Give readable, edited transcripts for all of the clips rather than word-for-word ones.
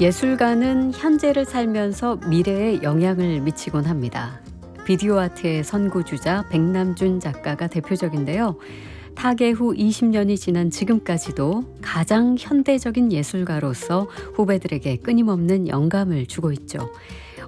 예술가는 현재를 살면서 미래에 영향을 미치곤 합니다. 비디오 아트의 선구주자 백남준 작가가 대표적인데요. 타계 후 20년이 지난 지금까지도 가장 현대적인 예술가로서 후배들에게 끊임없는 영감을 주고 있죠.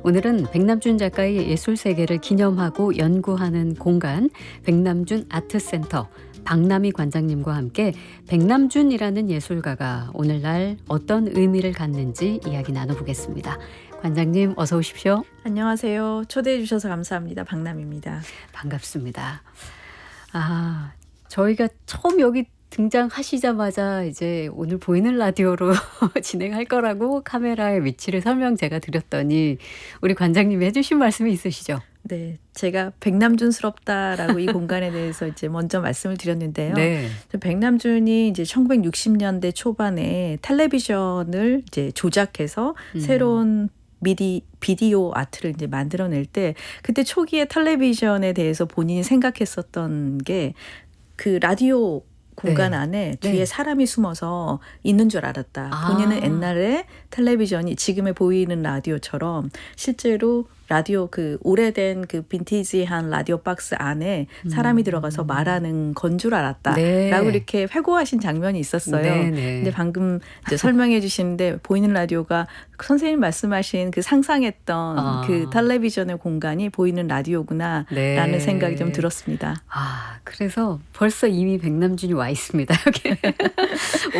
오늘은 백남준 작가의 예술 세계를 기념하고 연구하는 공간 백남준 아트센터 박남희 관장님과 함께 백남준이라는 예술가가 오늘날 어떤 의미를 갖는지 이야기 나눠보겠습니다. 관장님 어서 오십시오. 안녕하세요. 초대해 주셔서 감사합니다. 박남희입니다. 반갑습니다. 저희가 처음 여기 등장하시자마자 이제 오늘 보이는 라디오로 진행할 거라고 카메라의 위치를 설명 제가 드렸더니 우리 관장님이 해주신 말씀이 있으시죠? 네, 제가 백남준스럽다라고 이 공간에 대해서 이제 먼저 말씀을 드렸는데요. 네. 백남준이 이제 1960년대 초반에 텔레비전을 이제 조작해서 새로운 비디오 아트를 이제 만들어낼 때 그때 초기에 텔레비전에 대해서 본인이 생각했었던 게 그 라디오 공간 안에 뒤에 사람이 숨어서 있는 줄 알았다. 본인은 옛날에 텔레비전이 지금의 보이는 라디오처럼 실제로 라디오 그 오래된 그 빈티지한 라디오 박스 안에 사람이 들어가서 말하는 건 줄 알았다. 라고 이렇게 회고하신 장면이 있었어요. 근데 방금 이제 설명해 주시는데 보이는 라디오가 선생님 말씀하신 그 상상했던 그 텔레비전의 공간이 보이는 라디오구나 라는 생각이 좀 들었습니다. 그래서 벌써 이미 백남준이 와 있습니다. 여기.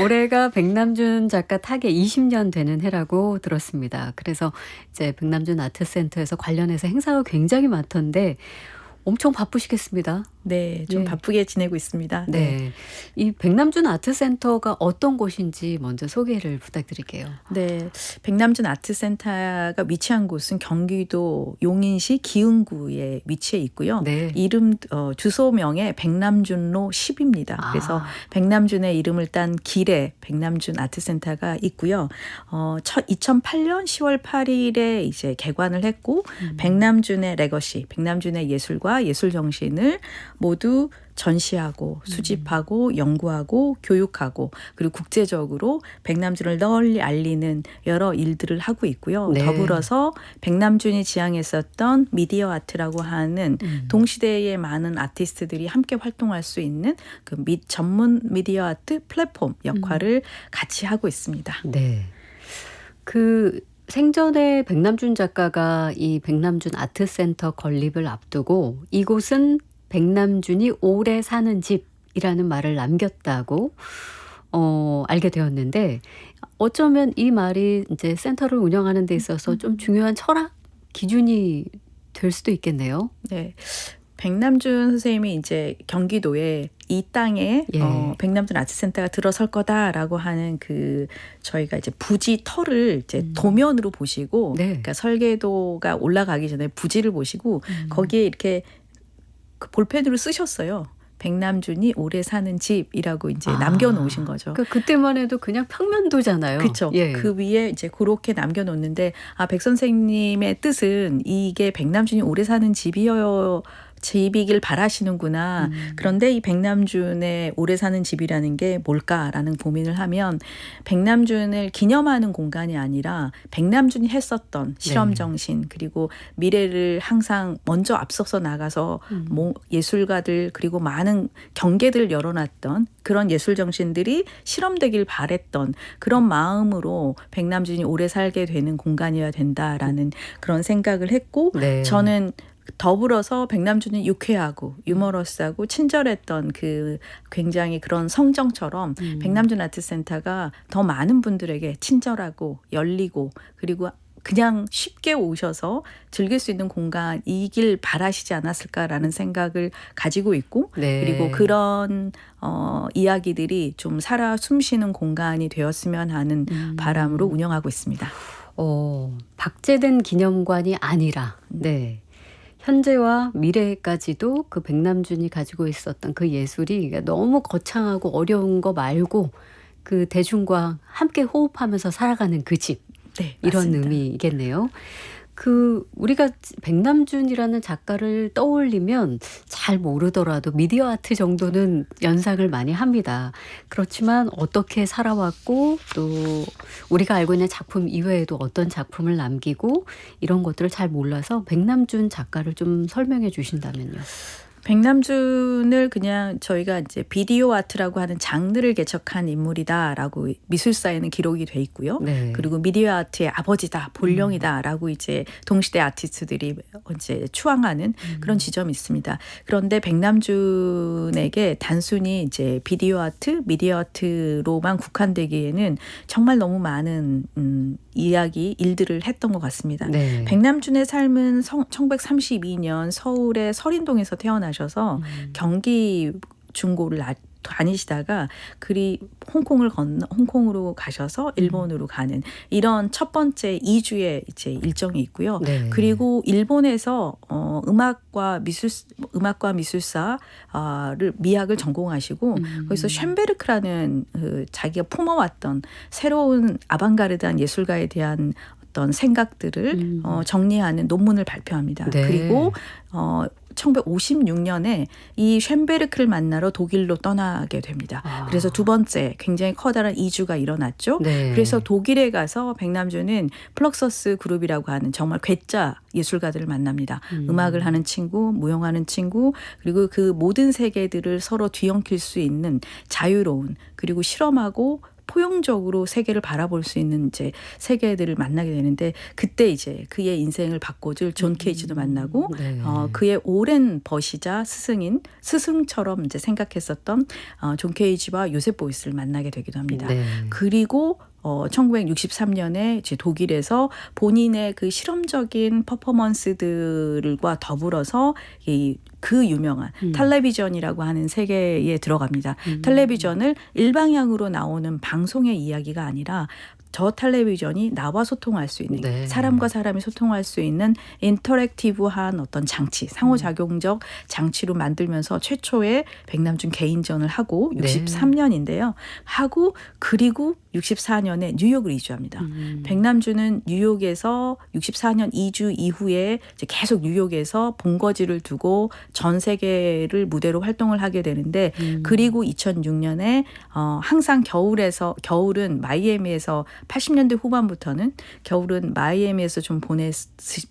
올해가 백남준 작가 타계 20년 되는 해라고 들었습니다. 그래서 이제 백남준 아트센터에서 관련해서 행사가 굉장히 많던데 엄청 바쁘시겠습니다. 네, 좀 바쁘게 지내고 있습니다. 네. 이 백남준 아트센터가 어떤 곳인지 먼저 소개를 부탁드릴게요. 네, 백남준 아트센터가 위치한 곳은 경기도 용인시 기흥구에 위치해 있고요. 주소명에 백남준로 10입니다. 그래서 백남준의 이름을 딴 길에 백남준 아트센터가 있고요. 2008년 10월 8일에 이제 개관을 했고 백남준의 레거시, 백남준의 예술과 예술 정신을 모두 전시하고 수집하고 연구하고 교육하고 그리고 국제적으로 백남준을 널리 알리는 여러 일들을 하고 있고요. 더불어서 백남준이 지향했었던 미디어 아트라고 하는 동시대의 많은 아티스트들이 함께 활동할 수 있는 그 전문 미디어 아트 플랫폼 역할을 같이 하고 있습니다. 네. 그 생전에 백남준 작가가 이 백남준 아트센터 건립을 앞두고 이곳은 백남준이 오래 사는 집이라는 말을 남겼다고 알게 되었는데 어쩌면 이 말이 이제 센터를 운영하는 데 있어서 좀 중요한 철학 기준이 될 수도 있겠네요. 네. 백남준 선생님이 이제 경기도에 이 땅에 백남준 아트센터가 들어설 거다라고 하는 그 저희가 이제 부지 터를 이제 도면으로 보시고 그러니까 설계도가 올라가기 전에 부지를 보시고 거기에 이렇게 그 볼펜으로 쓰셨어요. 백남준이 오래 사는 집이라고 이제 남겨놓으신 거죠. 그때만 해도 그냥 평면도잖아요. 그렇죠. 그 위에 이제 그렇게 남겨놓는데 백 선생님의 뜻은 이게 백남준이 오래 사는 집이길 바라시는구나. 그런데 이 백남준의 오래 사는 집이라는 게 뭘까라는 고민을 하면 백남준을 기념하는 공간이 아니라 백남준이 했었던 실험 정신 그리고 미래를 항상 먼저 앞서서 나가서 예술가들 그리고 많은 경계들을 열어놨던 그런 예술 정신들이 실험되길 바랬던 그런 마음으로 백남준이 오래 살게 되는 공간이어야 된다라는 그런 생각을 했고 저는 더불어서 백남준이 유쾌하고 유머러스하고 친절했던 그 굉장히 그런 성정처럼 백남준 아트센터가 더 많은 분들에게 친절하고 열리고 그리고 그냥 쉽게 오셔서 즐길 수 있는 공간이길 바라시지 않았을까라는 생각을 가지고 있고 그리고 그런 이야기들이 좀 살아 숨쉬는 공간이 되었으면 하는 바람으로 운영하고 있습니다. 박제된 기념관이 아니라 현재와 미래까지도 그 백남준이 가지고 있었던 그 예술이 너무 거창하고 어려운 거 말고 그 대중과 함께 호흡하면서 살아가는 그 집 이런 맞습니다. 의미이겠네요. 우리가 백남준이라는 작가를 떠올리면 잘 모르더라도 미디어 아트 정도는 연상을 많이 합니다. 그렇지만 어떻게 살아왔고 또 우리가 알고 있는 작품 이외에도 어떤 작품을 남기고 이런 것들을 잘 몰라서 백남준 작가를 좀 설명해 주신다면요. 백남준을 그냥 저희가 이제 비디오 아트라고 하는 장르를 개척한 인물이다라고 미술사에는 기록이 돼 있고요. 네. 그리고 미디어 아트의 아버지다, 본령이다라고 이제 동시대 아티스트들이 이제 추앙하는 그런 지점이 있습니다. 그런데 백남준에게 단순히 이제 비디오 아트, 미디어 아트로만 국한되기에는 정말 너무 많은 일들을 했던 것 같습니다. 네. 백남준의 삶은 1932년 서울의 설인동에서 태어나셔서 경기 중고를 다니시다가 홍콩으로 가셔서 일본으로 가는 이런 첫 번째 이주의 이제 일정이 있고요. 네. 그리고 일본에서 음악과 미술사를 미학을 전공하시고 거기서 쉔베르크라는 자기가 품어왔던 새로운 아방가르드한 예술가에 대한 어떤 생각들을 정리하는 논문을 발표합니다. 네. 그리고 1956년에 이 쉔베르크를 만나러 독일로 떠나게 됩니다. 그래서 두 번째 굉장히 커다란 이주가 일어났죠. 네. 그래서 독일에 가서 백남준은 플럭서스 그룹이라고 하는 정말 괴짜 예술가들을 만납니다. 음악을 하는 친구, 무용하는 친구, 그리고 그 모든 세계들을 서로 뒤엉킬 수 있는 자유로운 그리고 실험하고 포용적으로 세계를 바라볼 수 있는 이제 세계들을 만나게 되는데 그때 이제 그의 인생을 바꿔줄 존 케이지도 만나고 네. 그의 오랜 버시자 스승처럼 이제 생각했었던 존 케이지와 요셉 보이스를 만나게 되기도 합니다. 네. 그리고 1963년에 이제 독일에서 본인의 그 실험적인 퍼포먼스들과 더불어서 그 유명한 텔레비전이라고 하는 세계에 들어갑니다. 텔레비전을 일방향으로 나오는 방송의 이야기가 아니라 저 텔레비전이 나와 소통할 수 있는 네. 사람과 사람이 소통할 수 있는 인터랙티브한 어떤 장치, 상호작용적 장치로 만들면서 최초의 백남준 개인전을 하고 63년인데요. 하고 그리고 64년에 뉴욕을 이주합니다. 백남준은 뉴욕에서 64년 이주 이후에 이제 계속 뉴욕에서 본거지를 두고 전 세계를 무대로 활동을 하게 되는데 그리고 2006년에 항상 겨울은 마이애미에서 80년대 후반부터는 겨울은 마이애미에서 좀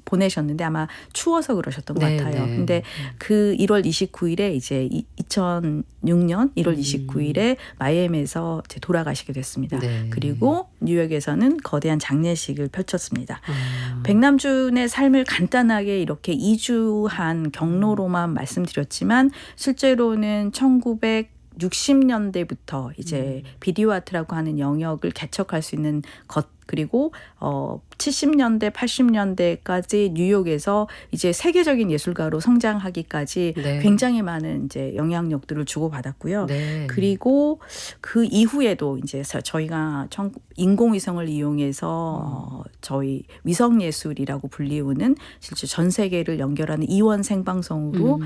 보내셨는데 아마 추워서 그러셨던 것 같아요. 네. 근데 그 1월 29일에 이제 2006년 1월 29일에 마이애미에서 이제 돌아가시게 됐습니다. 네. 그리고 뉴욕에서는 거대한 장례식을 펼쳤습니다. 백남준의 삶을 간단하게 이렇게 이주한 경로로만 말씀드렸지만 실제로는 1960년대부터 이제 비디오 아트라고 하는 영역을 개척할 수 있는 것 그리고 70년대, 80년대까지 뉴욕에서 이제 세계적인 예술가로 성장하기까지 네. 굉장히 많은 이제 영향력들을 주고받았고요. 네. 그리고 그 이후에도 이제 저희가 인공위성을 이용해서 저희 위성예술이라고 불리우는 실제 전 세계를 연결하는 이원 생방송으로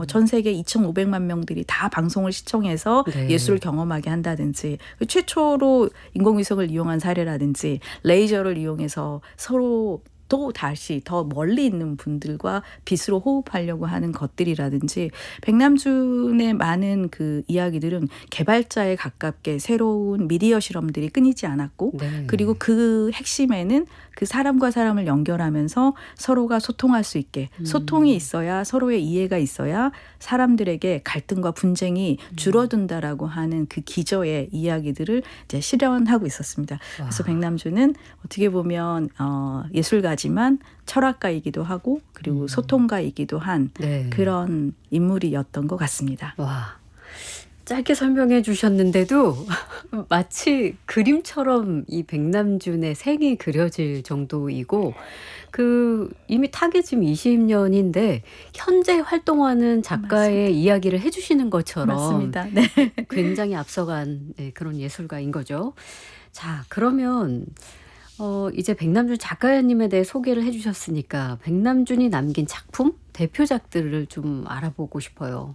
전 세계 2,500만 명들이 다 방송을 시청해서 네. 예술을 경험하게 한다든지 최초로 인공위성을 이용한 사례라든지 레이저를 이용해서 서로 또 다시 더 멀리 있는 분들과 빛으로 호흡하려고 하는 것들이라든지 백남준의 많은 그 이야기들은 개발자에 가깝게 새로운 미디어 실험들이 끊이지 않았고 네. 그리고 그 핵심에는 그 사람과 사람을 연결하면서 서로가 소통할 수 있게 소통이 있어야 서로의 이해가 있어야 사람들에게 갈등과 분쟁이 줄어든다라고 하는 그 기저의 이야기들을 이제 실현하고 있었습니다. 그래서 백남준은 어떻게 보면 예술가지만 철학가이기도 하고 그리고 소통가이기도 한 네. 그런 인물이었던 것 같습니다. 와. 짧게 설명해 주셨는데도 마치 그림처럼 이 백남준의 생이 그려질 정도이고 이미 타계 지금 20년인데 현재 활동하는 작가의 이야기를 해 주시는 것처럼 맞습니다. 네. 굉장히 앞서간 그런 예술가인 거죠. 자, 그러면 이제 백남준 작가님에 대해 소개를 해 주셨으니까 백남준이 남긴 작품, 대표작들을 좀 알아보고 싶어요.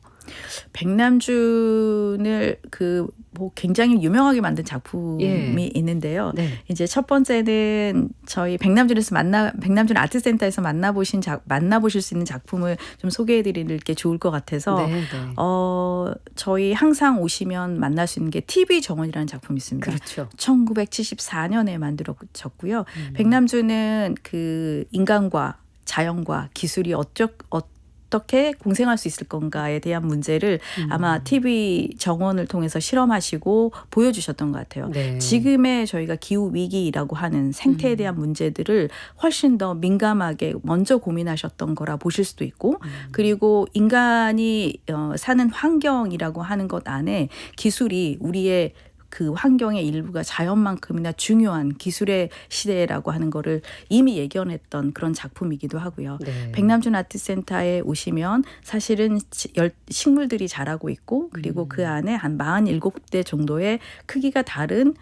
백남준을 뭐 굉장히 유명하게 만든 작품이 예. 있는데요. 네. 이제 첫 번째는 저희 백남준 아트센터에서 만나보실 수 있는 작품을 좀 소개해드리는 게 좋을 것 같아서 네, 네. 저희 항상 오시면 만날 수 있는 게 TV 정원이라는 작품이 있습니다. 그렇죠. 1974년에 만들어졌고요. 백남준은 그 인간과 자연과 기술이 어떻게 공생할 수 있을 건가에 대한 문제를 아마 TV 정원을 통해서 실험하시고 보여주셨던 것 같아요. 네. 지금의 저희가 기후 위기라고 하는 생태에 대한 문제들을 훨씬 더 민감하게 먼저 고민하셨던 거라 보실 수도 있고, 그리고 인간이 사는 환경이라고 하는 것 안에 기술이 우리의 그 환경의 일부가 자연만큼이나 중요한 기술의 시대라고 하는 거를 이미 예견했던 그런 작품이기도 하고요. 네. 백남준 아트센터에 오시면 사실은 식물들이 자라고 있고, 그리고 그 안에 한 47대 정도의 크기가 다른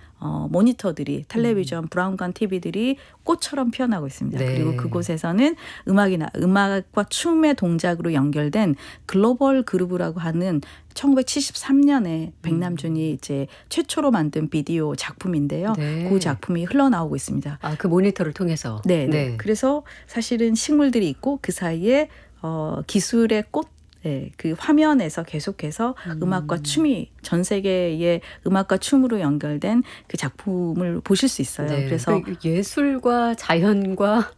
모니터들이, 텔레비전, 브라운관 TV들이 꽃처럼 피어나고 있습니다. 네. 그리고 그곳에서는 음악과 춤의 동작으로 연결된 글로벌 그루브라고 하는 1973년에 백남준이 이제 최초로 만든 비디오 작품인데요. 네. 그 작품이 흘러나오고 있습니다. 아, 그 모니터를 통해서. 네. 네. 그래서 사실은 식물들이 있고 그 사이에 기술의 꽃, 그 화면에서 계속해서 음악과 춤이 전 세계의 음악과 춤으로 연결된 그 작품을 보실 수 있어요. 네. 그래서 그 예술과 자연과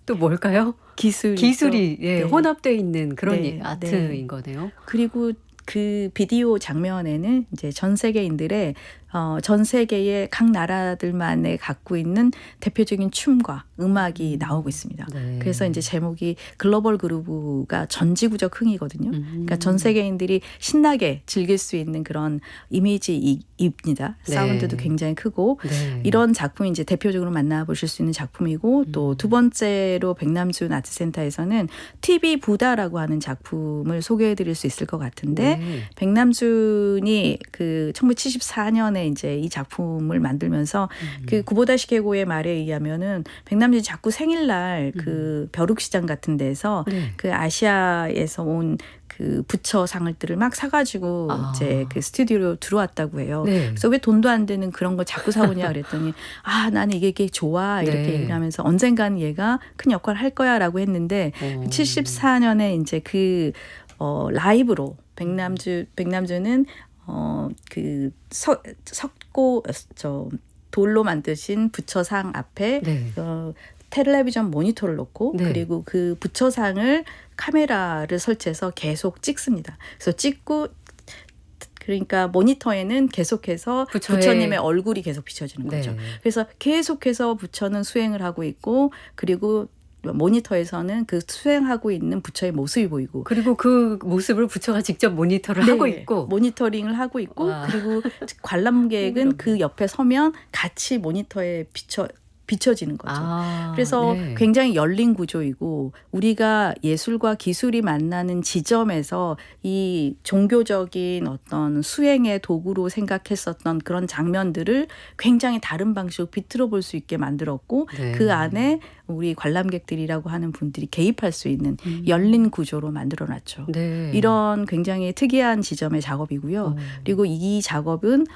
또 뭘까요? 기술이 네. 혼합되어 있는 그런 네, 아트인 거네요. 그리고 그 비디오 장면에는 이제 전 세계인들의 전 세계의 각 나라들만에 갖고 있는 대표적인 춤과 음악이 나오고 있습니다. 네. 그래서 이제 제목이 글로벌 그루브가 전지구적 흥이거든요. 그러니까 전 세계인들이 신나게 즐길 수 있는 그런 이미지입니다. 네. 사운드도 굉장히 크고 네. 이런 작품이 이제 대표적으로 만나보실 수 있는 작품이고, 또 두 번째로 백남준 아트센터에서는 TV 부다라고 하는 작품을 소개해드릴 수 있을 것 같은데, 네. 백남준이 그 1974년에 이제 이 작품을 만들면서 그 구보다시케고의 말에 의하면은 백남준이 자꾸 생일날 그 벼룩시장 같은 데서 네. 그 아시아에서 온 그 부처 상을들을 막 사가지고 이제 그 스튜디오로 들어왔다고 해요. 네. 그래서 왜 돈도 안 되는 그런 걸 자꾸 사오냐 그랬더니 나는 이게 좋아 이렇게 네. 얘기를 하면서 언젠가는 얘가 큰 역할을 할 거야라고 했는데 74년에 이제 그 라이브로 백남준은 그 돌로 만드신 부처상 앞에 네. 텔레비전 모니터를 놓고 네. 그리고 그 부처상을 카메라를 설치해서 계속 찍습니다. 그래서 찍고, 그러니까 모니터에는 계속해서 부처님의 얼굴이 계속 비춰지는 거죠. 네. 그래서 계속해서 부처는 수행을 하고 있고, 그리고 모니터에서는 그 수행하고 있는 부처의 모습이 보이고, 그리고 그 모습을 부처가 직접 모니터를 하고 있고, 모니터링을 하고 있고, 와. 그리고 관람객은 그 옆에 서면 같이 모니터에 비춰지는 거죠. 그래서 네. 굉장히 열린 구조이고, 우리가 예술과 기술이 만나는 지점에서 이 종교적인 어떤 수행의 도구로 생각했었던 그런 장면들을 굉장히 다른 방식으로 비틀어 볼 수 있게 만들었고, 네. 그 안에 우리 관람객들이라고 하는 분들이 개입할 수 있는 열린 구조로 만들어놨죠. 네. 이런 굉장히 특이한 지점의 작업이고요. 그리고 이 작업은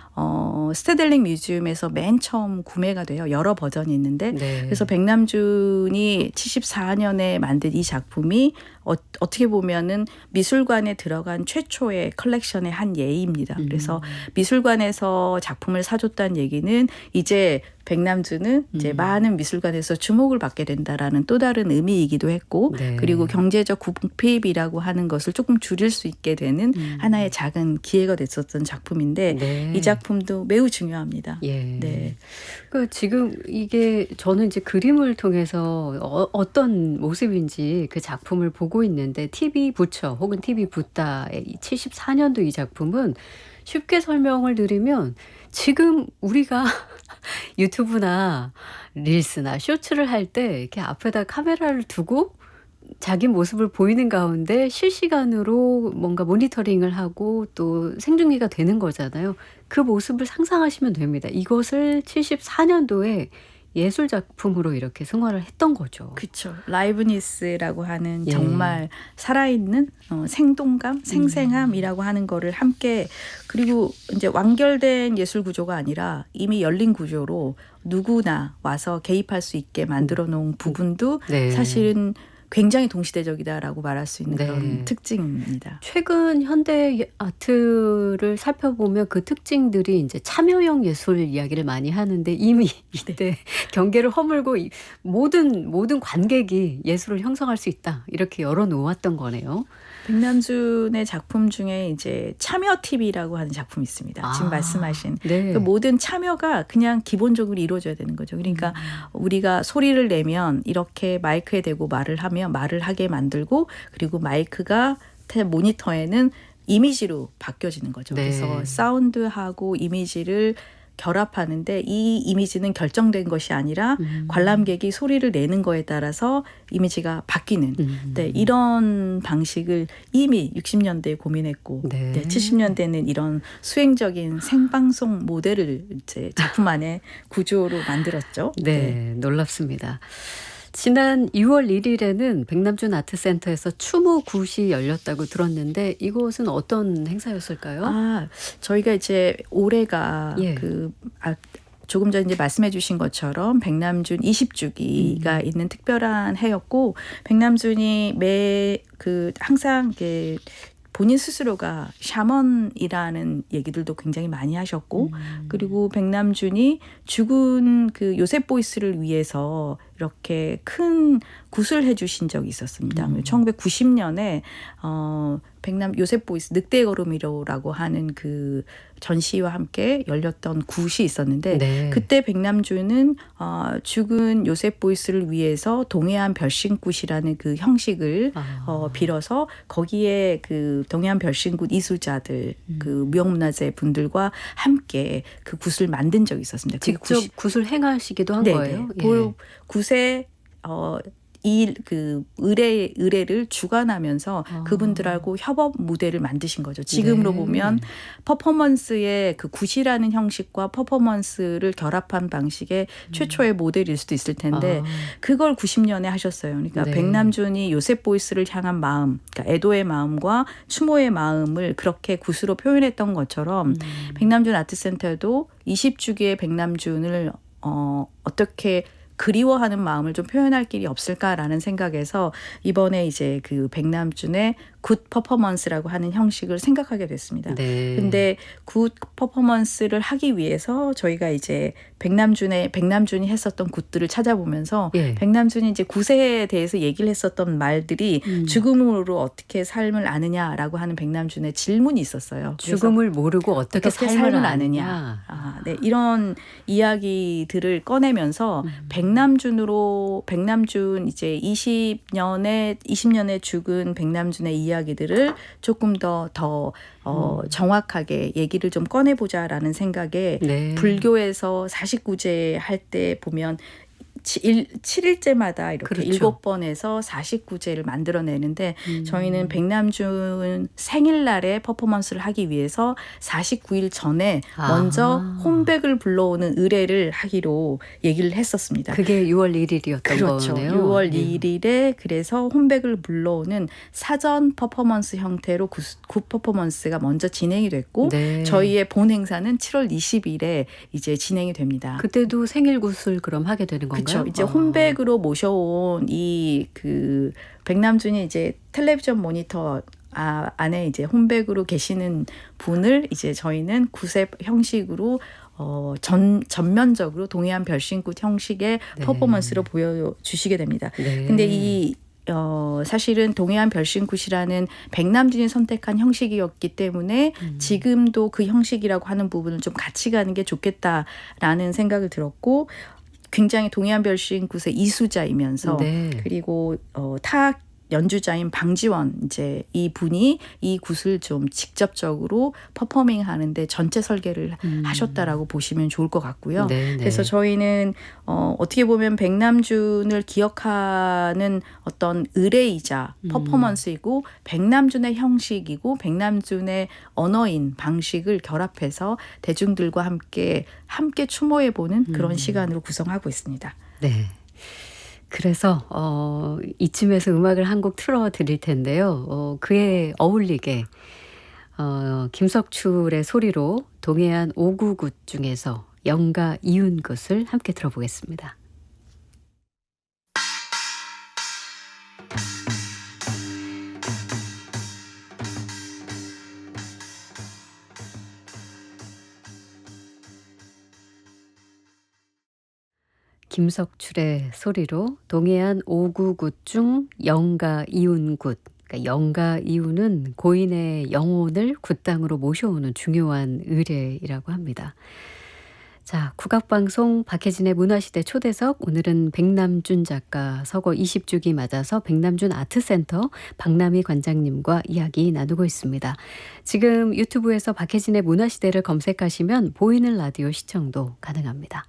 스테델링 뮤지엄에서 맨 처음 구매가 돼요. 여러 버전이 있는데, 네. 그래서 백남준이 74년에 만든 이 작품이 어떻게 보면은 미술관에 들어간 최초의 컬렉션의 한 예입니다. 그래서 미술관에서 작품을 사줬다는 얘기는 이제 백남준은 이제 많은 미술관에서 주목을 받게 된다라는 또 다른 의미이기도 했고, 네. 그리고 경제적 궁핍이라고 하는 것을 조금 줄일 수 있게 되는 하나의 작은 기회가 됐었던 작품인데, 네. 이 작품도 매우 중요합니다. 예. 네. 그 지금 이게 저는 이제 그림을 통해서 어떤 모습인지 그 작품을 보고 있는데, TV 부처 혹은 TV 붓다의 74년도 이 작품은 쉽게 설명을 드리면, 지금 우리가 유튜브나 릴스나 쇼츠를 할 때 이렇게 앞에다 카메라를 두고 자기 모습을 보이는 가운데 실시간으로 뭔가 모니터링을 하고 또 생중계가 되는 거잖아요. 그 모습을 상상하시면 됩니다. 이것을 74년도에 예술 작품으로 이렇게 승화를 했던 거죠. 그렇죠. 라이브니스라고 하는 예. 정말 살아있는 생동감, 생생함이라고 하는 거를 함께 그리고 이제 완결된 예술 구조가 아니라 이미 열린 구조로 누구나 와서 개입할 수 있게 만들어 놓은 부분도 네. 사실은 굉장히 동시대적이다라고 말할 수 있는 네. 그런 특징입니다. 최근 현대 아트를 살펴보면 그 특징들이 이제 참여형 예술 이야기를 많이 하는데 이미 이때 경계를 허물고 모든 관객이 예술을 형성할 수 있다 이렇게 열어놓았던 거네요. 백남준의 작품 중에 이제 참여 TV라고 하는 작품이 있습니다. 지금 말씀하신 네. 그 모든 참여가 그냥 기본적으로 이루어져야 되는 거죠. 그러니까 우리가 소리를 내면 이렇게 마이크에 대고 말을 하면 말을 하게 만들고 그리고 마이크가 모니터에는 이미지로 바뀌어지는 거죠. 네. 그래서 사운드하고 이미지를 결합하는데 이 이미지는 결정된 것이 아니라 관람객이 소리를 내는 거에 따라서 이미지가 바뀌는 네, 이런 방식을 이미 60년대에 고민했고 네. 네, 70년대는 이런 수행적인 생방송 모델을 이제 작품 안에 구조로 만들었죠. 네, 놀랍습니다. 지난 6월 1일에는 백남준 아트센터에서 추모 굿이 열렸다고 들었는데 이곳은 어떤 행사였을까요? 저희가 이제 올해가 예. 조금 전에 이제 말씀해 주신 것처럼 백남준 20주기가 있는 특별한 해였고 백남준이 항상 이렇게 본인 스스로가 샤먼이라는 얘기들도 굉장히 많이 하셨고 그리고 백남준이 죽은 그 요셉 보이스를 위해서 이렇게 큰 굿을 해주신 적이 있었습니다. 1990년에 요셉 보이스 늑대의 걸음이로라고 하는 그 전시와 함께 열렸던 굿이 있었는데 네. 그때 백남준은 죽은 요셉 보이스를 위해서 동해안 별신굿이라는 그 형식을 빌어서 거기에 그 동해안 별신굿 이수자들 그 무형문화재 분들과 함께 그 굿을 만든 적이 있었습니다. 직접 굿을 행하시기도 한 거예요? 그 굿에 그 의뢰를 주관하면서 그분들하고 협업 무대를 만드신 거죠. 지금으로 네. 보면 퍼포먼스의 그 굿이라는 형식과 퍼포먼스를 결합한 방식의 최초의 모델일 수도 있을 텐데 그걸 90년에 하셨어요. 그러니까 네. 백남준이 요셉 보이스를 향한 마음, 그러니까 애도의 마음과 추모의 마음을 그렇게 굿으로 표현했던 것처럼 백남준 아트센터도 20주기의 백남준을 어떻게 그리워하는 마음을 좀 표현할 길이 없을까라는 생각에서 이번에 이제 그 백남준의 굿 퍼포먼스라고 하는 형식을 생각하게 됐습니다. 네. 근데 굿 퍼포먼스를 하기 위해서 저희가 이제 백남준이 했었던 굿들을 찾아보면서 예. 백남준이 이제 굿에 대해서 얘기를 했었던 말들이 죽음으로 어떻게 삶을 아느냐라고 하는 백남준의 질문이 있었어요. 죽음을 모르고 어떻게 삶을 아느냐. 네, 이런 이야기들을 꺼내면서 백남준 이제 20년에 죽은 백남준의 이야기들을 조금 더 정확하게 얘기를 좀 꺼내보자라는 생각에 네. 불교에서 49제 할 때 보면 7일째마다 이렇게 그렇죠. 7번에서 49제를 만들어내는데 저희는 백남준 생일날에 퍼포먼스를 하기 위해서 49일 전에 먼저 홈백을 불러오는 의뢰를 하기로 얘기를 했었습니다. 그게 6월 1일이었던 그렇죠. 거네요. 6월 2일에 그래서 홈백을 불러오는 사전 퍼포먼스 형태로 굿 퍼포먼스가 먼저 진행이 됐고 네. 저희의 본 행사는 7월 20일에 이제 진행이 됩니다. 그때도 생일 굿을 그럼 하게 되는 건가요? 그렇죠. 이제 홈백으로 모셔온 그 백남준이 이제 텔레비전 모니터 안에 이제 홈백으로 계시는 분을 이제 저희는 굿의 형식으로 전면적으로 동해안 별신굿 형식의 네. 퍼포먼스로 보여주시게 됩니다. 네. 근데 사실은 동해안 별신굿이라는 백남준이 선택한 형식이었기 때문에 지금도 그 형식이라고 하는 부분을 좀 같이 가는 게 좋겠다라는 생각을 들었고 굉장히 동해안 별신굿의 이수자이면서 네. 그리고 타 연주자인 방지원 이제 이 분이 이 굿을 좀 직접적으로 퍼포밍 하는데 전체 설계를 하셨다라고 보시면 좋을 것 같고요. 네네. 그래서 저희는 어떻게 보면 백남준을 기억하는 어떤 의례이자 퍼포먼스이고 백남준의 형식이고 백남준의 언어인 방식을 결합해서 대중들과 함께 추모해보는 그런 시간으로 구성하고 있습니다. 네. 그래서 이쯤에서 음악을 한 곡 틀어드릴 텐데요. 그에 어울리게 김석출의 소리로 동해안 오구굿 중에서 영가 이윤굿을 함께 들어보겠습니다. 김석출의 소리로 동해안 오구굿 중 영가 이윤굿. 그러니까 영가 이윤은 고인의 영혼을 굿땅으로 모셔오는 중요한 의례이라고 합니다. 자, 국악방송 박혜진의 문화시대 초대석, 오늘은 백남준 작가 서거 20주기 맞아서 백남준 아트센터 박남희 관장님과 이야기 나누고 있습니다. 지금 유튜브에서 박혜진의 문화시대를 검색하시면 보이는 라디오 시청도 가능합니다.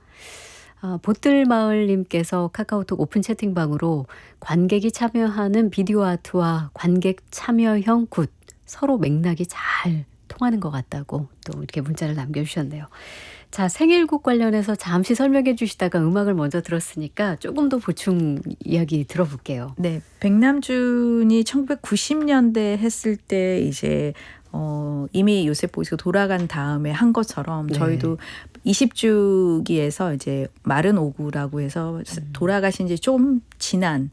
보뜰마을님께서 카카오톡 오픈 채팅방으로 관객이 참여하는 비디오 아트와 관객 참여형 굿 서로 맥락이 잘 통하는 것 같다고 또 이렇게 문자를 남겨주셨네요. 자, 생일곡 관련해서 잠시 설명해 주시다가 음악을 먼저 들었으니까 조금 더 보충 이야기 들어볼게요. 네, 백남준이 1990년대 했을 때 이제 이미 요셉 보이스가 돌아간 다음에 한 것처럼 저희도 20주기에서 이제 마른 오구라고 해서 돌아가신 지 좀 지난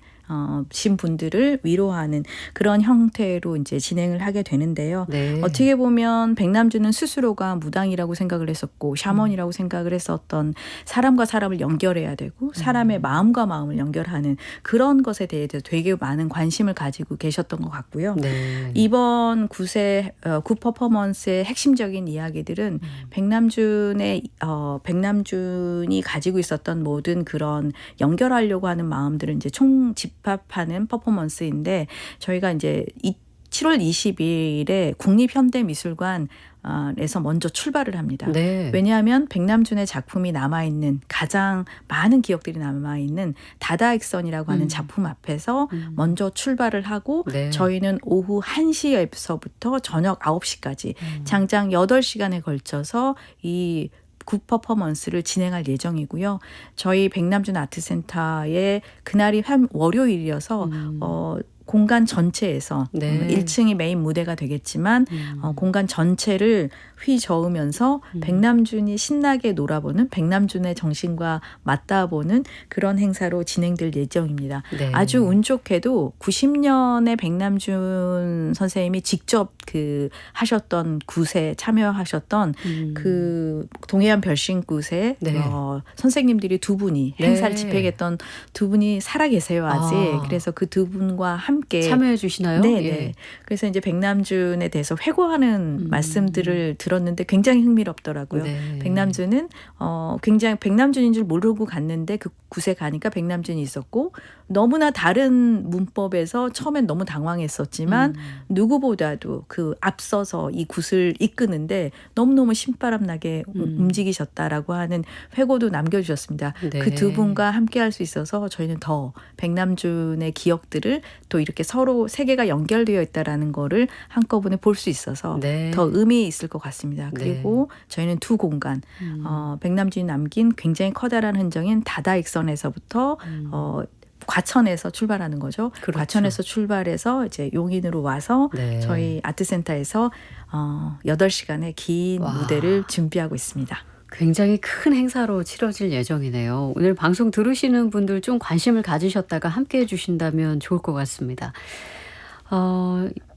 신 분들을 위로하는 그런 형태로 이제 진행을 하게 되는데요. 네. 어떻게 보면 백남준은 스스로가 무당이라고 생각을 했었고 샤먼이라고 생각을 했었던 사람과 사람을 연결해야 되고 사람의 마음과 마음을 연결하는 그런 것에 대해서 되게 많은 관심을 가지고 계셨던 것 같고요. 네. 이번 굿의 굿 퍼포먼스의 핵심적인 이야기들은 백남준이 가지고 있었던 모든 그런 연결하려고 하는 마음들을 이제 총집합하는 퍼포먼스인데 저희가 이제 7월 20일에 국립현대미술관 에서 먼저 출발을 합니다. 네. 왜냐하면 백남준의 작품이 남아있는 가장 많은 기억들이 남아있는 다다익선이라고 하는 작품 앞에서 먼저 출발을 하고 네. 저희는 오후 1시에서부터 저녁 9시까지 장장 8시간에 걸쳐서 이 굿 퍼포먼스를 진행할 예정이고요. 저희 백남준 아트센터의 그날이 월요일이어서 공간 전체에서 네. 1층이 메인 무대가 되겠지만 공간 전체를 휘저으면서 백남준이 신나게 놀아보는 백남준의 정신과 맞닿아보는 그런 행사로 진행될 예정입니다. 네. 아주 운 좋게도 90년에 백남준 선생님이 직접 하셨던 굿에 참여하셨던 그 동해안 별신굿에 네. 선생님들이 두 분이 행사를 네. 집행했던 두 분이 살아계세요 아직. 그래서 그 두 분과 함께 참여해 주시나요? 네. 예. 그래서 이제 백남준에 대해서 회고하는 말씀들을 들었는데 굉장히 흥미롭더라고요. 네. 백남준은 굉장히 백남준인 줄 모르고 갔는데 그 굿에 가니까 백남준이 있었고 너무나 다른 문법에서 처음엔 너무 당황했었지만 누구보다도 그 앞서서 이 굿을 이끄는데 너무너무 신바람 나게 움직이셨다라고 하는 회고도 남겨주셨습니다. 네. 그 두 분과 함께 할 수 있어서 저희는 더 백남준의 기억들을 또 이렇게 서로 세계가 연결되어 있다라는 거를 한꺼번에 볼 수 있어서 네. 더 의미 있을 것 같습니다. 그리고 저희는 두 공간 백남준이 남긴 굉장히 커다란 흔적인 다다익선에서부터 과천에서 출발하는 거죠. 그렇죠. 과천에서 출발해서 이제 용인으로 와서 네. 저희 아트센터에서 8시간의 긴 와. 무대를 준비하고 있습니다. 굉장히 큰 행사로 치러질 예정이네요. 오늘 방송 들으시는 분들 좀 관심을 가지셨다가 함께해 주신다면 좋을 것 같습니다.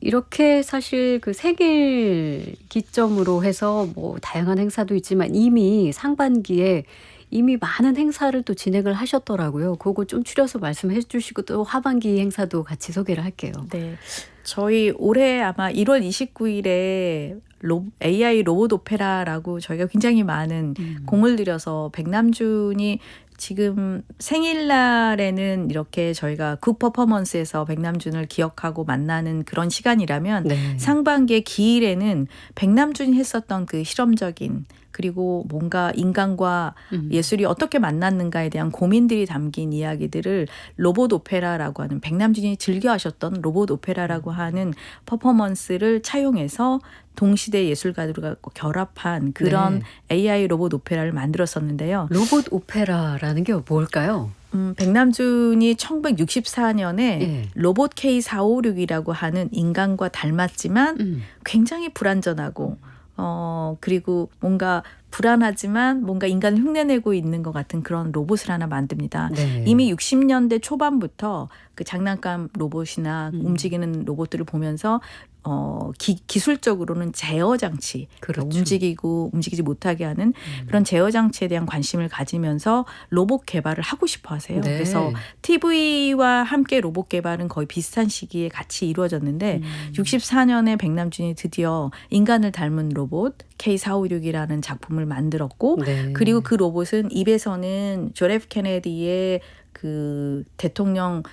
이렇게 사실 그 생일 기점으로 해서 뭐 다양한 행사도 있지만 이미 상반기에 이미 많은 행사를 또 진행을 하셨더라고요. 그거 좀 추려서 말씀해 주시고 또 하반기 행사도 같이 소개를 할게요. 네. 저희 올해 아마 1월 29일에 AI 로봇 오페라라고 저희가 굉장히 많은 공을 들여서 백남준이 지금 생일날에는 이렇게 저희가 굿 퍼포먼스에서 백남준을 기억하고 만나는 그런 시간이라면 네. 상반기의 기일에는 백남준이 했었던 그 실험적인 그리고 뭔가 인간과 예술이 어떻게 만났는가에 대한 고민들이 담긴 이야기들을 로봇 오페라라고 하는 백남준이 즐겨 하셨던 로봇 오페라라고 하는 퍼포먼스를 차용해서 동시대 예술가들과 결합한 그런 AI 로봇 오페라를 만들었었는데요. 로봇 오페라라는 게 뭘까요? 백남준이 1964년에 예. 로봇 K456이라고 하는 인간과 닮았지만 굉장히 불완전하고 그리고 뭔가 불안하지만 뭔가 인간을 흉내내고 있는 것 같은 그런 로봇을 하나 만듭니다. 네. 이미 60년대 초반부터 그 장난감 로봇이나 움직이는 로봇들을 보면서 기술적으로는 제어 장치, 그렇죠. 움직이고 움직이지 못하게 하는 그런 제어 장치에 대한 관심을 가지면서 로봇 개발을 하고 싶어 하세요. 네. 그래서 TV와 함께 로봇 개발은 거의 비슷한 시기에 같이 이루어졌는데 64년에 백남준이 드디어 인간을 닮은 로봇 K456이라는 작품을 만들었고 네. 그리고 그 로봇은 입에서는 존 F 케네디의 그 대통령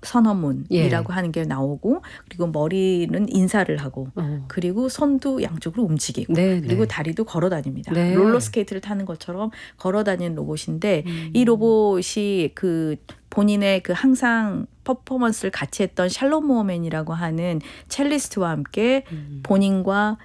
선언문이라고 하는 게 나오고 그리고 머리는 인사를 하고 그리고 손도 양쪽으로 움직이고 네, 그리고 네. 다리도 걸어 다닙니다. 네. 롤러스케이트를 타는 것처럼 걸어 다니는 로봇인데 이 로봇이 그 본인의 그 항상 퍼포먼스를 같이 했던 샬롯 모어맨이라고 하는 첼리스트와 함께 본인과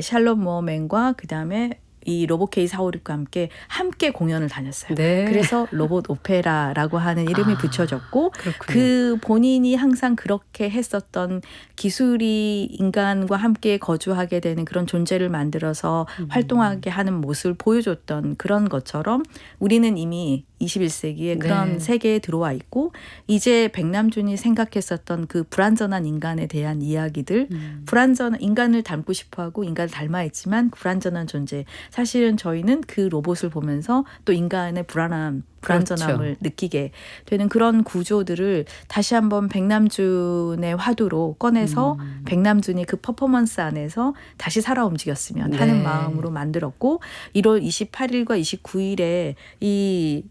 샬롯 모어맨과 그다음에 이 로봇 K456과 함께 공연을 다녔어요. 네. 그래서 로봇 오페라라고 하는 이름이 붙여졌고 그렇군요. 그 본인이 항상 그렇게 했었던 기술이 인간과 함께 거주하게 되는 그런 존재를 만들어서 활동하게 하는 모습을 보여줬던 그런 것처럼 우리는 이미 21세기에 그런 네. 세계에 들어와 있고 이제 백남준이 생각했었던 그 불완전한 인간에 대한 이야기들 불완전한 인간을 닮고 싶어하고 인간을 닮아 있지만 불완전한 존재 사실은 저희는 그 로봇을 보면서 또 인간의 불완전함을 그렇죠. 느끼게 되는 그런 구조들을 다시 한번 백남준의 화두로 꺼내서 백남준이 그 퍼포먼스 안에서 다시 살아 움직였으면 네. 하는 마음으로 만들었고 1월 28일과 29일에 이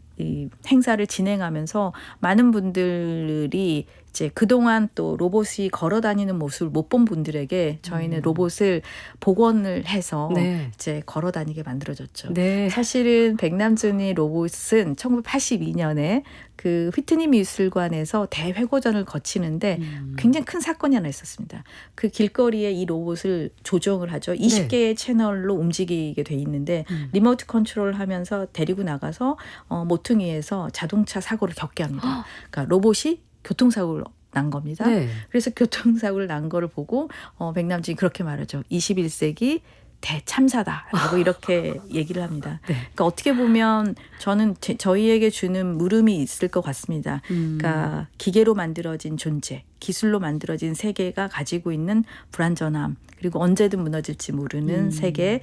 행사를 진행하면서 많은 분들이 이제 그동안 또 로봇이 걸어 다니는 모습을 못 본 분들에게 저희는 로봇을 복원을 해서 네. 이제 걸어 다니게 만들어졌죠. 네. 사실은 백남준이 로봇은 1982년에 그 휘트니 미술관에서 대회고전을 거치는데 굉장히 큰 사건이 하나 있었습니다. 그 길거리에 이 로봇을 조정을 하죠. 20개의 채널로 움직이게 돼 있는데 리모트 컨트롤을 하면서 데리고 나가서 모퉁이에서 자동차 사고를 겪게 합니다. 그러니까 로봇이 교통사고를 난 겁니다. 네. 그래서 교통사고를 난 거를 보고 백남준이 그렇게 말하죠. 21세기 대참사다라고 이렇게 얘기를 합니다. 네. 그러니까 어떻게 보면 저는 저희에게 주는 물음이 있을 것 같습니다. 그러니까 기계로 만들어진 존재, 기술로 만들어진 세계가 가지고 있는 불완전함, 그리고 언제든 무너질지 모르는 세계,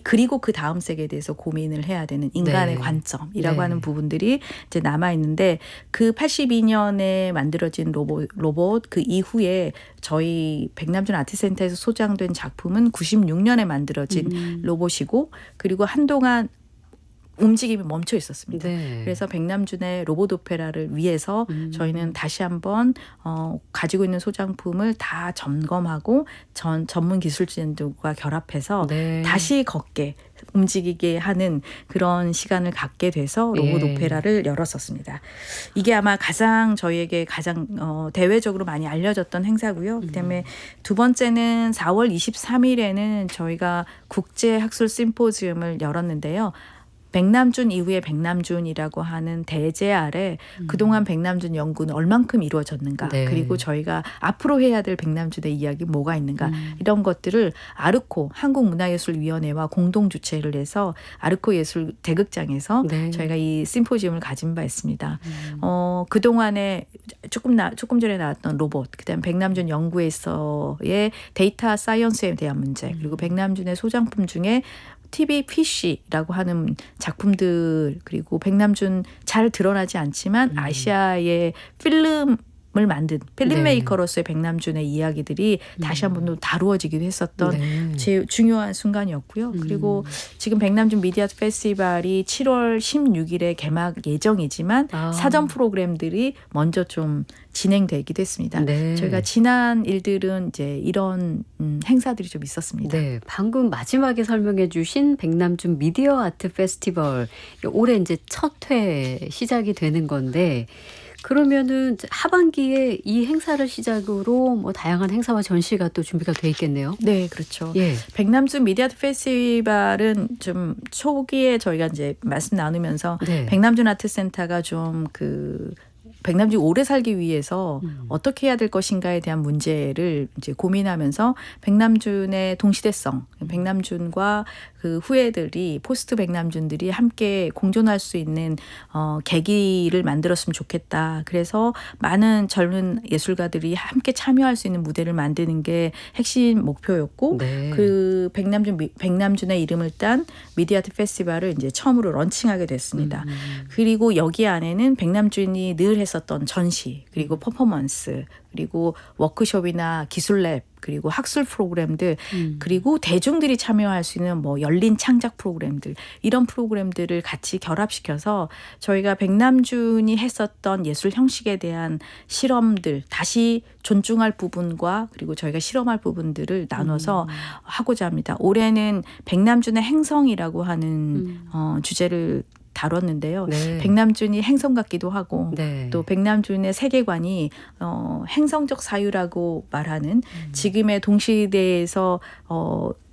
그리고 그 다음 세계에 대해서 고민을 해야 되는 인간의 네. 관점이라고 네. 하는 부분들이 이제 남아 있는데 그 82년에 만들어진 로봇 그 이후에 저희 백남준 아트센터에서 소장된 작품은 96년에 만들어진 로봇이고 그리고 한동안 움직임이 멈춰 있었습니다. 네. 그래서 백남준의 로봇 오페라를 위해서 저희는 다시 한번 가지고 있는 소장품을 다 점검하고 전문 기술진들과 결합해서 네. 다시 걷게 움직이게 하는 그런 시간을 갖게 돼서 로봇 예. 오페라를 열었었습니다. 이게 아마 저희에게 가장 대외적으로 많이 알려졌던 행사고요. 그다음에 두 번째는 4월 23일에는 저희가 국제학술 심포지움을 열었는데요. 백남준 이후에 백남준이라고 하는 대제 아래 그동안 백남준 연구는 얼만큼 이루어졌는가 네. 그리고 저희가 앞으로 해야 될 백남준의 이야기 뭐가 있는가 이런 것들을 아르코 한국문화예술위원회와 공동 주최를 해서 아르코 예술 대극장에서 네. 저희가 이 심포지움을 가진 바 있습니다. 그동안에 조금 전에 나왔던 로봇 그다음 백남준 연구에서의 데이터 사이언스에 대한 문제 그리고 백남준의 소장품 중에 TV PC라고 하는 작품들 그리고 백남준 잘 드러나지 않지만 아시아의 필름을 만든 필름메이커로서의 백남준의 이야기들이 다시 한번 또 다루어지기도 했었던 네. 제일 중요한 순간이었고요. 그리고 지금 백남준 미디어 페스티벌이 7월 16일에 개막 예정이지만 사전 프로그램들이 먼저 좀 진행되기도 했습니다. 네. 저희가 지난 일들은 이제 이런 행사들이 좀 있었습니다. 네, 방금 마지막에 설명해 주신 백남준 미디어 아트 페스티벌 올해 이제 첫 회 시작이 되는 건데 그러면은 하반기에 이 행사를 시작으로 뭐 다양한 행사와 전시가 또 준비가 돼 있겠네요. 네, 그렇죠. 예. 백남준 미디어 아트 페스티벌은 좀 초기에 저희가 이제 말씀 나누면서 네. 백남준 아트센터가 좀 백남준이 오래 살기 위해서 어떻게 해야 될 것인가에 대한 문제를 이제 고민하면서 백남준의 동시대성, 백남준과 그 후예들이 포스트 백남준들이 함께 공존할 수 있는 계기를 만들었으면 좋겠다. 그래서 많은 젊은 예술가들이 함께 참여할 수 있는 무대를 만드는 게 핵심 목표였고 네. 그 백남준의 이름을 딴 미디어 아트 페스티벌을 이제 처음으로 런칭하게 됐습니다. 그리고 여기 안에는 백남준이 늘 했었던 전시, 그리고 퍼포먼스, 그리고 워크숍이나 기술랩, 그리고 학술 프로그램들, 그리고 대중들이 참여할 수 있는 뭐 열린 창작 프로그램들, 이런 프로그램들을 같이 결합시켜서 저희가 백남준이 했었던 예술 형식에 대한 실험들, 다시 존중할 부분과 그리고 저희가 실험할 부분들을 나눠서 하고자 합니다. 올해는 백남준의 행성이라고 하는 주제를 다뤘는데요. 네. 백남준이 행성 같기도 하고 네. 또 백남준의 세계관이 행성적 사유라고 말하는 지금의 동시대에서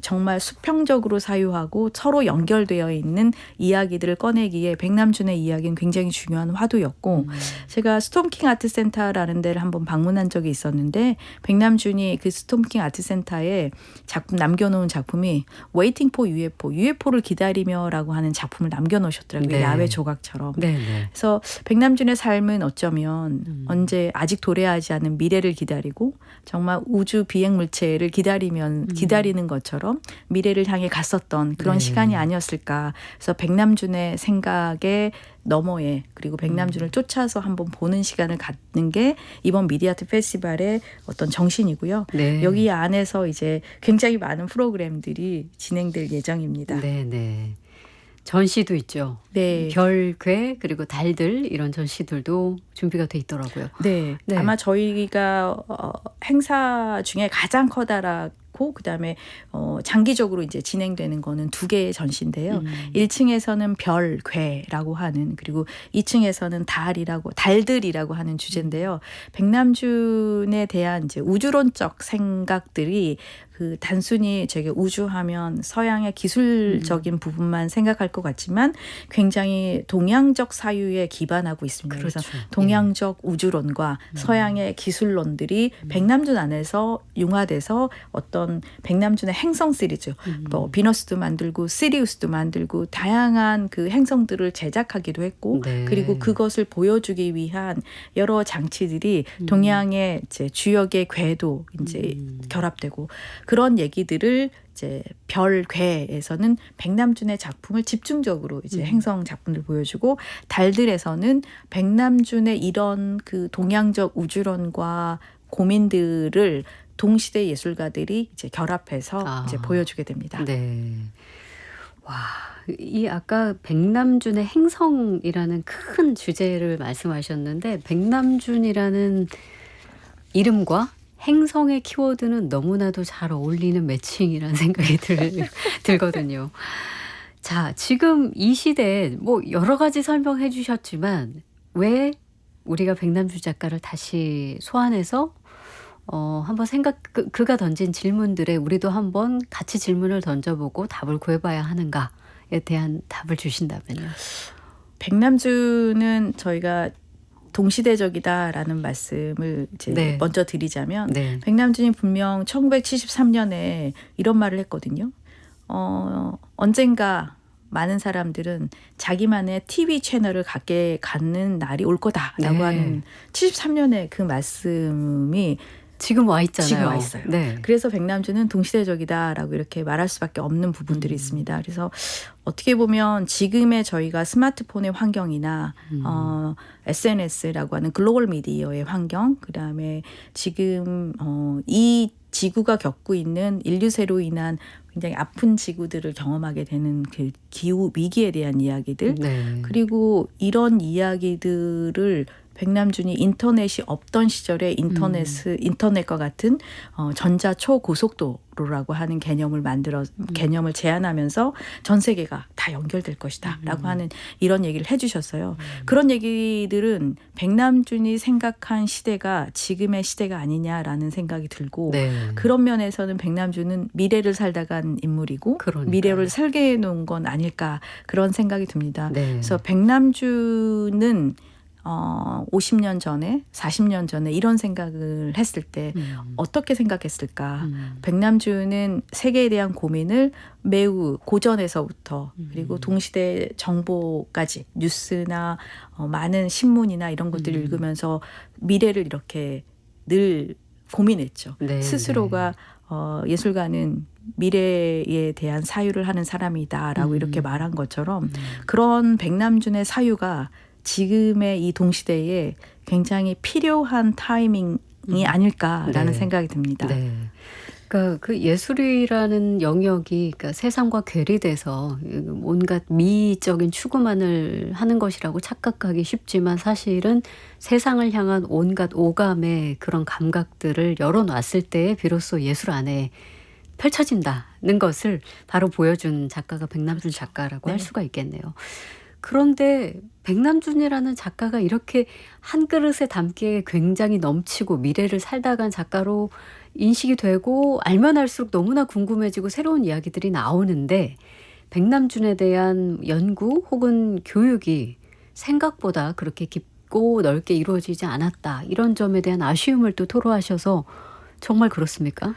정말 수평적으로 사유하고 서로 연결되어 있는 이야기들을 꺼내기에 백남준의 이야기는 굉장히 중요한 화두였고 제가 스톰킹 아트센터라는 데를 한번 방문한 적이 있었는데 백남준이 그 스톰킹 아트센터에 작품 남겨놓은 작품이 Waiting for UFO, UFO를 기다리며라고 하는 작품을 남겨놓으셨더라고요. 네. 야외 조각처럼. 네. 네. 그래서 백남준의 삶은 어쩌면 언제 아직 도래하지 않은 미래를 기다리고 정말 우주 비행 물체를 기다리는 것처럼 미래를 향해 갔었던 그런 네. 시간이 아니었을까. 그래서 백남준의 생각에 너머에 그리고 백남준을 쫓아서 한번 보는 시간을 갖는 게 이번 미디어 아트 페스티벌의 어떤 정신이고요. 네. 여기 안에서 이제 굉장히 많은 프로그램들이 진행될 예정입니다. 네. 네. 전시도 있죠. 네. 별, 괴, 그리고 달들 이런 전시들도 준비가 돼 있더라고요. 네. 네. 아마 저희가 행사 중에 가장 커다랗고 그다음에 장기적으로 이제 진행되는 거는 2개의 전시인데요. 1층에서는 별, 괴라고 하는, 그리고 2층에서는 달들이라고 하는 주제인데요. 백남준에 대한 이제 우주론적 생각들이 단순히 저게 우주하면 서양의 기술적인 부분만 생각할 것 같지만 굉장히 동양적 사유에 기반하고 있습니다. 그렇죠. 그래서 동양적 우주론과 서양의 기술론들이 백남준 안에서 융화돼서 어떤 백남준의 행성 시리즈, 뭐 비너스도 만들고 시리우스도 만들고 다양한 그 행성들을 제작하기도 했고 네. 그리고 그것을 보여주기 위한 여러 장치들이 동양의 이제 주역의 궤도 이제 결합되고 그런 얘기들을 이제 별, 괴에서는 백남준의 작품을 집중적으로 이제 행성 작품들 보여주고 달들에서는 백남준의 이런 그 동양적 우주론과 고민들을 동시대 예술가들이 이제 결합해서 이제 보여주게 됩니다. 네. 와, 이 아까 백남준의 행성이라는 큰 주제를 말씀하셨는데 백남준이라는 이름과 행성의 키워드는 너무나도 잘 어울리는 매칭이라는 생각이 들거든요. 자, 지금 이 시대에 뭐 여러 가지 설명해 주셨지만 왜 우리가 백남준 작가를 다시 소환해서 한번 그가 던진 질문들에 우리도 한번 같이 질문을 던져보고 답을 구해봐야 하는가에 대한 답을 주신다면요. 백남준은 저희가 동시대적이다라는 말씀을 이제 네. 먼저 드리자면 네. 백남준이 분명 1973년에 이런 말을 했거든요. 언젠가 많은 사람들은 자기만의 TV 채널을 갖는 날이 올 거다라고 네. 하는 73년의 그 말씀이 지금 와 있잖아요. 지금 와 있어요. 네. 그래서 백남주는 동시대적이다라고 이렇게 말할 수밖에 없는 부분들이 있습니다. 그래서 어떻게 보면 지금의 저희가 스마트폰의 환경이나 SNS라고 하는 글로벌 미디어의 환경, 그다음에 지금 이 지구가 겪고 있는 인류세로 인한 굉장히 아픈 지구들을 경험하게 되는 그 기후 위기에 대한 이야기들, 네. 그리고 이런 이야기들을 백남준이 인터넷이 없던 시절에 인터넷과 같은 전자 초고속도로라고 하는 개념을 제안하면서 전 세계가 다 연결될 것이다라고 하는 이런 얘기를 해주셨어요. 그런 얘기들은 백남준이 생각한 시대가 지금의 시대가 아니냐라는 생각이 들고 네. 그런 면에서는 백남준은 미래를 살다간 인물이고 그러니까요. 미래를 설계해 놓은 건 아닐까 그런 생각이 듭니다. 네. 그래서 백남준은 50년 전에 40년 전에 이런 생각을 했을 때 어떻게 생각했을까. 백남준은 세계에 대한 고민을 매우 고전에서부터 그리고 동시대 정보까지 뉴스나 많은 신문이나 이런 것들을 읽으면서 미래를 이렇게 늘 고민했죠. 네, 스스로가 예술가는 미래에 대한 사유를 하는 사람이다라고 이렇게 말한 것처럼 그런 백남준의 사유가 지금의 이 동시대에 굉장히 필요한 타이밍이 아닐까라는 네. 생각이 듭니다. 네. 그러니까 그 예술이라는 영역이 그러니까 세상과 괴리돼서 온갖 미적인 추구만을 하는 것이라고 착각하기 쉽지만 사실은 세상을 향한 온갖 오감의 그런 감각들을 열어놨을 때 비로소 예술 안에 펼쳐진다는 것을 바로 보여준 작가가 백남준 작가라고 할 수가 있겠네요. 그런데 백남준이라는 작가가 이렇게 한 그릇에 담기에 굉장히 넘치고 미래를 살다간 작가로 인식이 되고 알면 알수록 너무나 궁금해지고 새로운 이야기들이 나오는데 백남준에 대한 연구 혹은 교육이 생각보다 그렇게 깊고 넓게 이루어지지 않았다. 이런 점에 대한 아쉬움을 또 토로하셔서 정말 그렇습니까?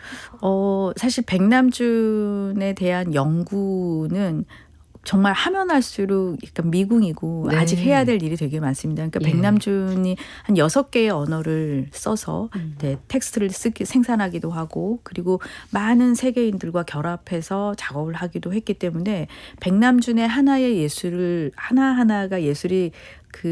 사실 백남준에 대한 연구는 정말 하면 할수록 약간 미궁이고 네. 아직 해야 될 일이 되게 많습니다. 그러니까 예. 백남준이 한 6개의 언어를 써서 텍스트를 생산하기도 하고 그리고 많은 세계인들과 결합해서 작업을 하기도 했기 때문에 백남준의 하나의 예술을 하나하나가 예술이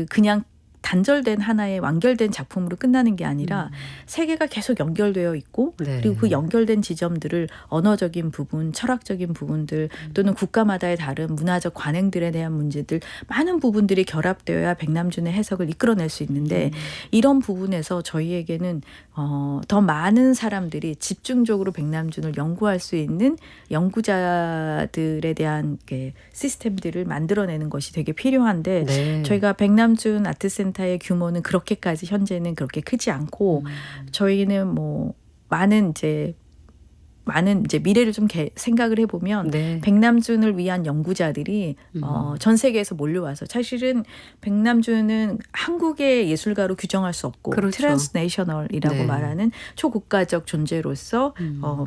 그냥 단절된 하나의 완결된 작품으로 끝나는 게 아니라 세계가 계속 연결되어 있고 네. 그리고 그 연결된 지점들을 언어적인 부분, 철학적인 부분들 또는 국가마다의 다른 문화적 관행들에 대한 문제들 많은 부분들이 결합되어야 백남준의 해석을 이끌어낼 수 있는데 이런 부분에서 저희에게는 더 많은 사람들이 집중적으로 백남준을 연구할 수 있는 연구자들에 대한 시스템들을 만들어내는 것이 되게 필요한데 네. 저희가 백남준 아트센터의 규모는 그렇게까지 현재는 그렇게 크지 않고 저희는 뭐 많은 이제 미래를 좀 생각을 해보면 네. 백남준을 위한 연구자들이 전 세계에서 몰려와서 사실은 백남준은 한국의 예술가로 규정할 수 없고 그렇죠. 트랜스내셔널이라고 네. 말하는 초국가적 존재로서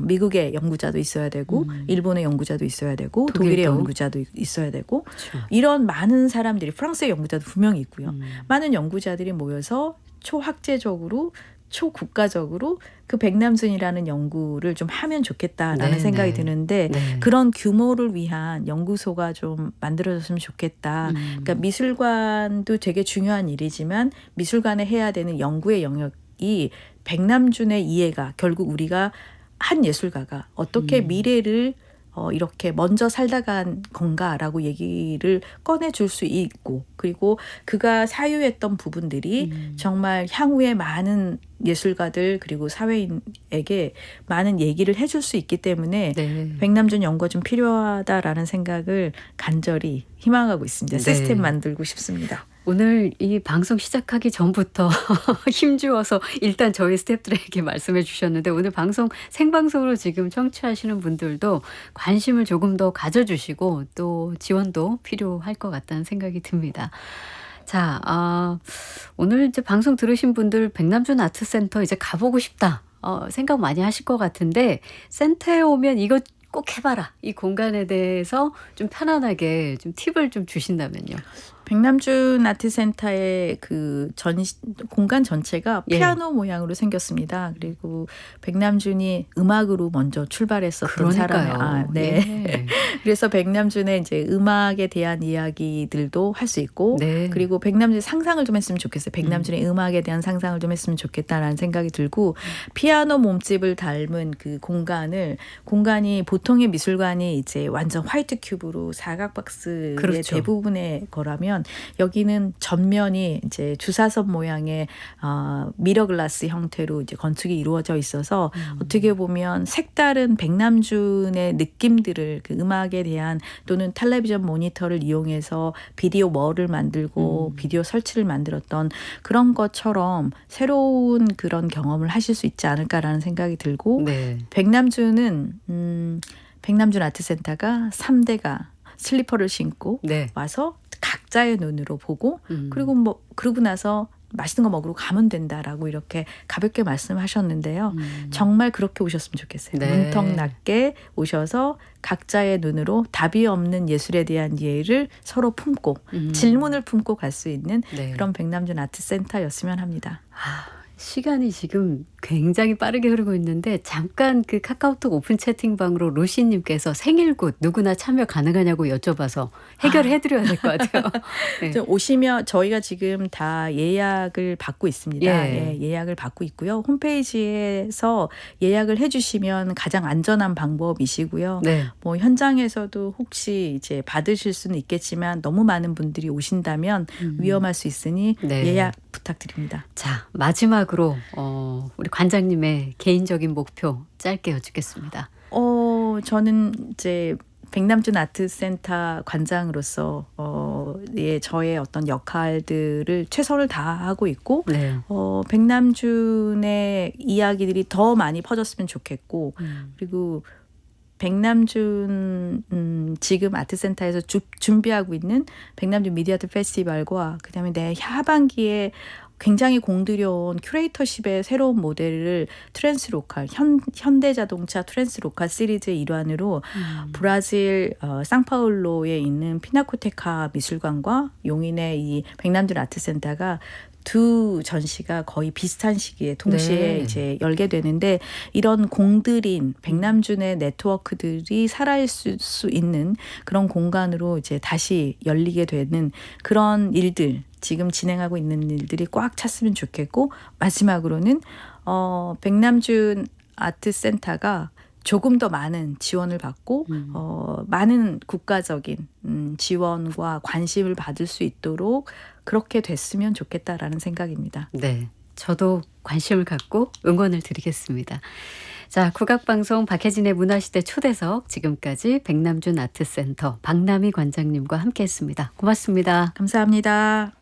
미국의 연구자도 있어야 되고 일본의 연구자도 있어야 되고 독일의 독일도. 연구자도 있어야 되고 그렇죠. 이런 많은 사람들이 프랑스의 연구자도 분명히 있고요. 많은 연구자들이 모여서 초학제적으로 초국가적으로 그 백남준이라는 연구를 좀 하면 좋겠다라는 네, 생각이 네. 드는데 네. 그런 규모를 위한 연구소가 좀 만들어졌으면 좋겠다. 그러니까 미술관도 되게 중요한 일이지만 미술관에 해야 되는 연구의 영역이 백남준의 이해가 결국 우리가 한 예술가가 어떻게 미래를 이렇게 먼저 살다 간 건가라고 얘기를 꺼내줄 수 있고 그리고 그가 사유했던 부분들이 정말 향후에 많은 예술가들 그리고 사회인에게 많은 얘기를 해줄 수 있기 때문에 네. 백남준 연구가 좀 필요하다라는 생각을 간절히 희망하고 있습니다. 네. 시스템 만들고 싶습니다. 오늘 이 방송 시작하기 전부터 힘주어서 일단 저희 스태프들에게 말씀해 주셨는데 오늘 방송 생방송으로 지금 청취하시는 분들도 관심을 조금 더 가져주시고 또 지원도 필요할 것 같다는 생각이 듭니다. 자, 오늘 이제 방송 들으신 분들 백남준 아트센터 이제 가보고 싶다 생각 많이 하실 것 같은데 센터에 오면 이거 꼭 해봐라. 이 공간에 대해서 좀 편안하게 좀 팁을 좀 주신다면요. 백남준 아트센터의 그 공간 전체가 예. 피아노 모양으로 생겼습니다. 그리고 백남준이 음악으로 먼저 출발했었던 그러니까요. 사람이 네. 예. 그래서 백남준의 이제 음악에 대한 이야기들도 할 수 있고 네. 그리고 백남준의 상상을 좀 했으면 좋겠어요. 백남준의 음악에 대한 상상을 좀 했으면 좋겠다라는 생각이 들고 피아노 몸집을 닮은 그 공간이 보통의 미술관이 이제 완전 화이트 큐브로 사각 박스의 그렇죠. 대부분의 거라면 여기는 전면이 이제 주사선 모양의 미러 글라스 형태로 이제 건축이 이루어져 있어서 어떻게 보면 색다른 백남준의 느낌들을 그 음악에 대한 또는 텔레비전 모니터를 이용해서 비디오 월을 만들고 비디오 설치를 만들었던 그런 것처럼 새로운 그런 경험을 하실 수 있지 않을까라는 생각이 들고 네. 백남준 아트센터가 3대가 슬리퍼를 신고 네. 와서 각자의 눈으로 보고 음. 그러고 나서 맛있는 거 먹으러 가면 된다라고 이렇게 가볍게 말씀하셨는데요. 정말 그렇게 오셨으면 좋겠어요. 네. 문턱 낮게 오셔서 각자의 눈으로 답이 없는 예술에 대한 이해를 서로 품고 질문을 품고 갈 수 있는 네. 그런 백남준 아트센터였으면 합니다. 시간이 지금 굉장히 빠르게 흐르고 있는데 잠깐 그 카카오톡 오픈 채팅방으로 루시님께서 생일굿 누구나 참여 가능하냐고 여쭤봐서 해결해드려야 될 것 같아요. 네. 오시면 저희가 지금 다 예약을 받고 있습니다. 예. 예약을 받고 있고요. 홈페이지에서 예약을 해주시면 가장 안전한 방법이시고요. 네. 뭐 현장에서도 혹시 이제 받으실 수는 있겠지만 너무 많은 분들이 오신다면 위험할 수 있으니 네. 예약 부탁드립니다. 자, 마지막으로 우리 관장님의 개인적인 목표 짧게 여쭙겠습니다. 저는 이제 백남준 아트센터 관장으로서 저의 어떤 역할들을 최선을 다하고 있고 네. 백남준의 이야기들이 더 많이 퍼졌으면 좋겠고 그리고 백남준 지금 아트센터에서 준비하고 있는 백남준 미디어아트 페스티벌과 그다음에 내 하반기에 굉장히 공들여온 큐레이터십의 새로운 모델을 트랜스로칼 현대자동차 트랜스로칼 시리즈의 일환으로 브라질 상파울로에 있는 피나코테카 미술관과 용인의 이 백남준 아트센터가 두 전시가 거의 비슷한 시기에 동시에 네. 이제 열게 되는데 이런 공들인 백남준의 네트워크들이 살아있을 수 있는 그런 공간으로 이제 다시 열리게 되는 그런 일들 지금 진행하고 있는 일들이 꽉 찼으면 좋겠고 마지막으로는 백남준 아트센터가 조금 더 많은 지원을 받고 많은 국가적인 지원과 관심을 받을 수 있도록 그렇게 됐으면 좋겠다라는 생각입니다. 네, 저도 관심을 갖고 응원을 드리겠습니다. 자, 국악방송 박혜진의 문화시대 초대석 지금까지 백남준 아트센터 박남희 관장님과 함께했습니다. 고맙습니다. 감사합니다.